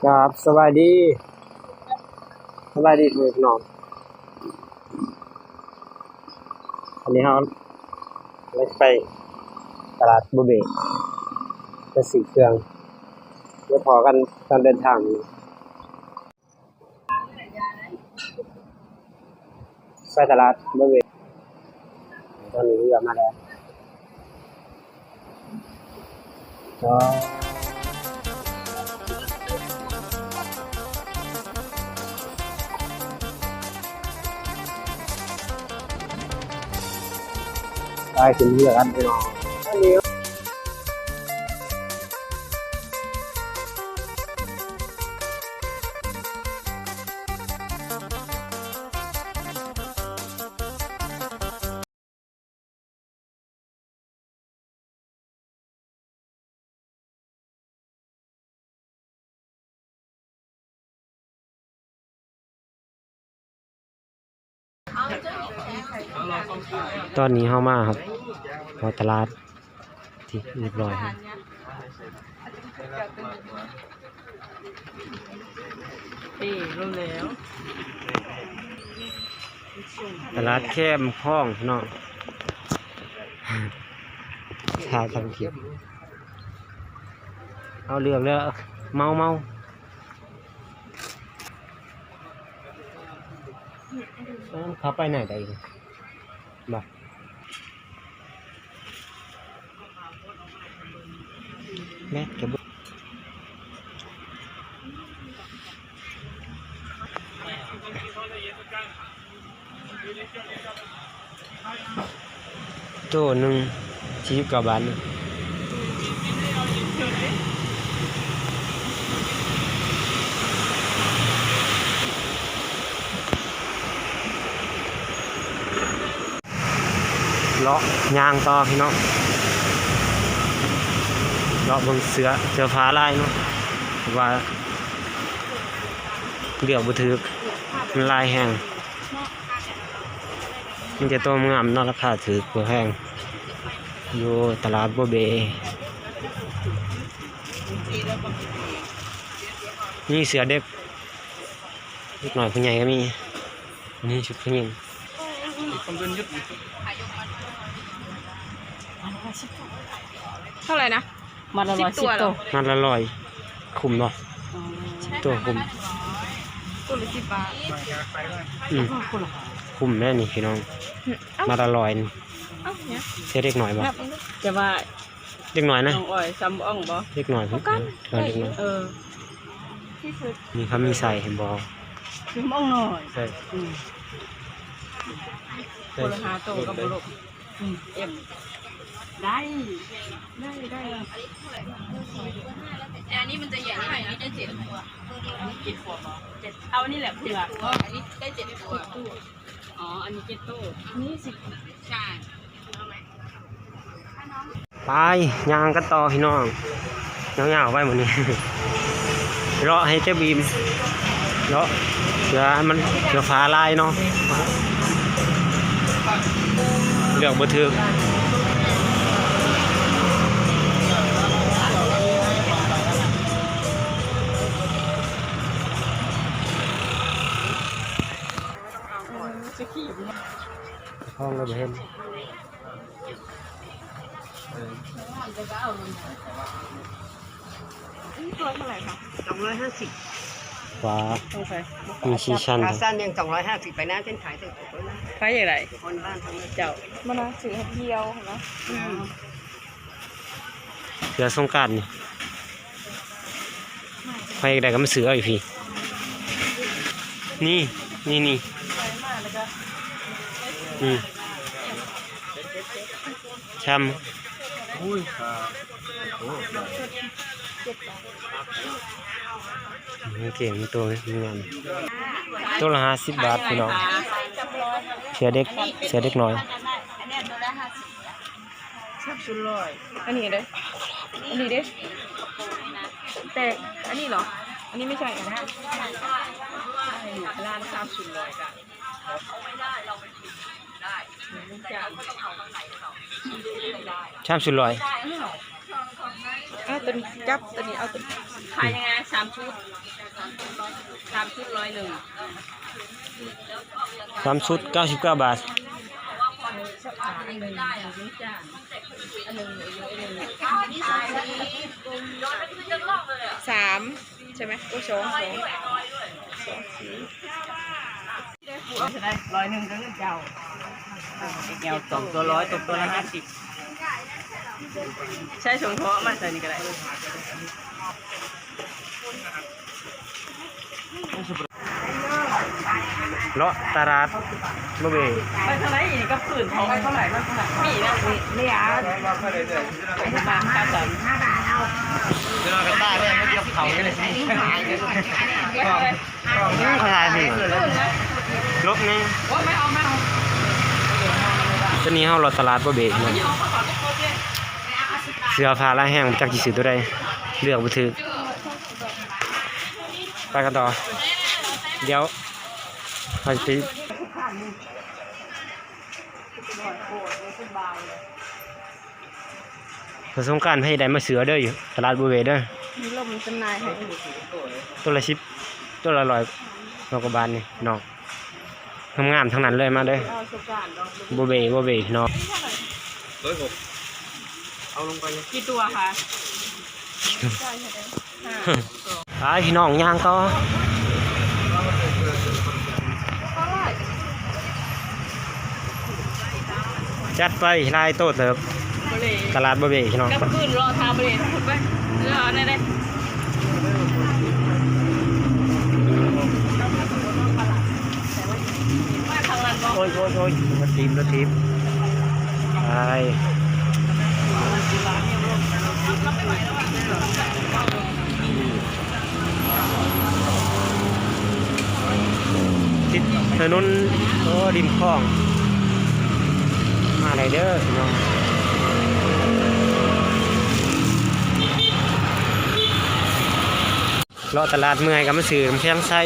ครับสวัสดีทุกน้องอันนี้เราไปตลาดบุเบกไปซื้อเครื่องเดี๋ยวพอกันตอนเดินทางไปตลาดบุเบกตอนนี้เรือมาแล้วก็ได้ขึ้นเรือกันไปน้องอันนี้ตอนนี้เข้ามาครับพอตลาดที่เรียบร้อยครับรู้แล้ว ตลาดแคมคลองเนาะชาทำคลิปเอาเรื่องแล้วเมาเขาไปไหนได้บ่แม่เก็บโจ้หนึ่งชีวิตกับบ้านเลาะยางต่อพี่น้องเลาะบนเสือฟ้าลายเนาะว่าเดี๋ยวบุทึกมันลายแห้งมันจะต้มงามเนาะราคาถือกว่าแห้งอยู่ตลาดบัวเบนี่เสือเด็กนิดหน่อยผู้ใหญ่ก็มีนี่ชุดผู้หญิงเท่าไหร่นะมาละ110 ตัวนัดละ100คุ้มเนาะตัวคุ้มตัวละ10 บาทคุ้มแม่นี่พี่น้องมาละ100นี่เสียเด็กหน่อยบ่ จะว่า เด็กหน่อยนะ น้องอ้อยซ้ำอ่องบ่ เด็กหน่อยเด็กน้อย นี่เขามีใส่เห็นบ่ ซ้ำอ่องหน่อย ใส่ คนละ5 ตัวกับบุรุษเอ็มได้อันนี้มันจะใหญ่หน่อยนะจะ7 ตัว7 ตัวเอานี่แหละเผือกอันนี้ได้7 ตัวอ๋ออันนี้7 ตัวนี่10ใช่ไปย่างกันต่อพี่น้องยาวๆไปหมดนี้เลาะให้เจ้าบีมเลาะเสือมันเสือฟ้าลายเนาะเลือกบ่ถึกห้องเราเห็นตัวเท่าไหร่คะ250ว้า ต้องใส่ มีชีชัน ขาสั้นยัง250ไปนะเส้นขายถึงตัวนะ ใครอย่างไร คนบ้านทำไม่ เจ้ามานะซื้อให้เที่ยวนะ เสือสงกรานต์นี่ไปได้ก็มาซื้อเอาอีกพี่นี่ช้ำเก่งตัวงามตัวละ50 บาทพี่น้องเสือเด็กน้อย ชับชุดลอยอันนี้เด้แต่อันนี้เหรออันนี้ไม่ใช่นะร้านชับชุดลอยกันช้ำสุดลอย ตัวนี้จับตัวนี้เอาตัวขายยังไง3 ชุด 3 ชุด101 3 ชุด 99 บาท อันหนึ่งจ้าอันหนึ่ง3ใช่ไหมโอ้2จะได้101ก็เงินเจ้าแก้วตกตัว100ตกตัวละ50ใช่ชงเพาะมาใส่นี่ก็ได้เลาะตลาดบ่เบ ไปเท่าไหร่อีกก็ฝืนเขาไปเท่าไหร่มาเท่าไหร่มีนะนี่อ่ะมาค่าจัน5 บาทเอาเดี๋ยวกันตาเนี่ยไม่เกี่ยวเขาเลยเขาถ่ายสิลบนี่ตอนนี้เฮาเลาะตลาดบ่เบเนาะเสื้อผ้าลายแห้งจักสิซื้อตัวใดเลือกบ่ถูกไปกันต่อเดี๋ยวไปสิสงกรานต์ให้ได้มาเสือเด้ออยู่ตลาดบัวเวเด้อ มีลมจำหน่ายให้ ตัวละ10ตัวละ100นอกกบาลนี่น้องงามๆทั้งนั้นเลยมาเด้อบัวเวพี่น้องเอาลงไป กี่ตัวคะ ไปพี่น้องย่างต่อจัดไปลายโต๊ะเติบตลาดบัวเวพี่น้อง กับปืนรอทาบริเวณทุกไปเรือในได้มาทางนั้นบอก โอ้ยรถทีมไปติดถนนริมคลองมาอะไรเด้อพี่น้องเลาะตลาดเมื่อยกับมาซื้อน้ำแข็งใส่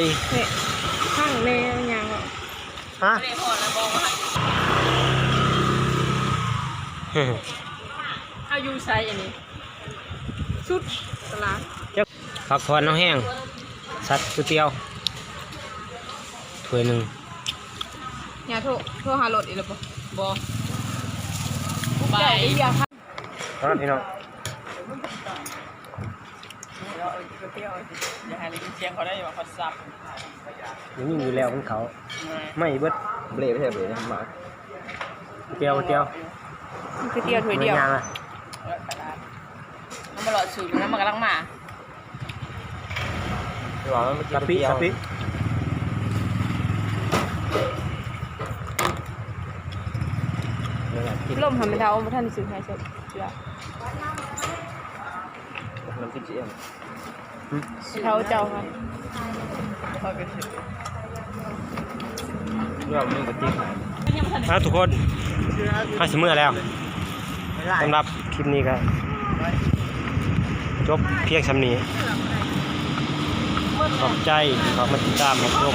ข้างในยัง ฮะ ไม่พอแล้วบอกว่าเอายูไซอันนี้ชุดตลาด ผักทอดน้ำแห้งสัตว์ก๋วยเตี๋ยวถ้วยหนึ่ง อย่าโทรหารถอีกแล้วปะบไปอย่าค่ะ ครับพี่น้อง อย่าให้ได้ยินเสียงเขาได้ว่าเขาซับ ยังมีอยู่แล้วของเขาไม่เบิด เบรไม่ใช่เบรนะหมา ก๋วยเตี๋ยว ก๋วยเตี๋ยวถ้วยเดียว ไม่ยางอ่ะ มันมาหลอดสูบแล้วมันกำลังมา ไม่บอกว่ามัน กะปิลมทำเป็นเท้าไม่ทันซื้อให้เสร็จเชื่อ น้ำจิ้มเจี๊ยบ เท้าเจ้าค่ะ เรื่องมือกระติ๊ก ครับทุกคนห้าสิบมื้อแล้วสำหรับคลิปนี้ก็จบเพียงสำนี้ขอบใจขอบมาติดตามครับทุกคน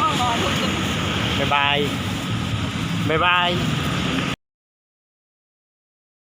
บ๊ายบาย